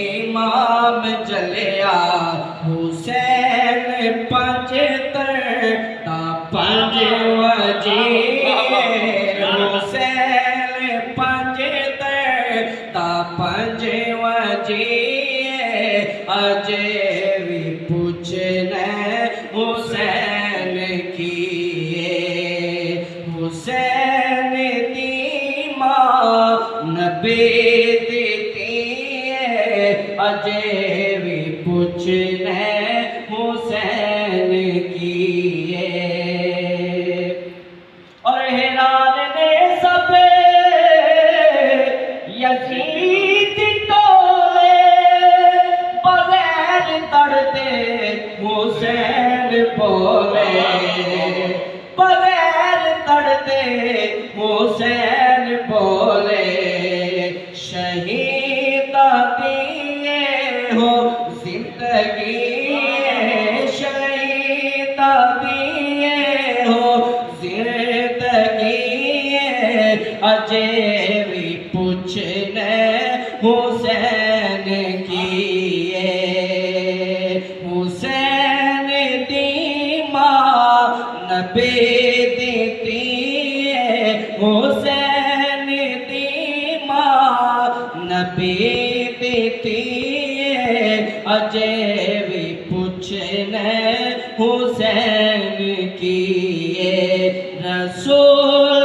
इमाम जलिया हुसैन पंजतर ता पंज वजीर हुसैन पंजतर ता पंज वजीर अजे भी पूछने हुसैन की हुसैन दी मां नबी अजे भी पूछने हुसैन की और हैरान ने सब यजीद टोले बगैर तड़ते हुसैन बोले बगैर तड़ते हुसैन बोले शहीद हो जिंदगी शहीद दिए हो जिंदगी अजे भी पूछने हुसैन की हुसैन दी मां नबी देती हुसैन दी मां नबी देती अजे भी पूछने हुसैन की रसूल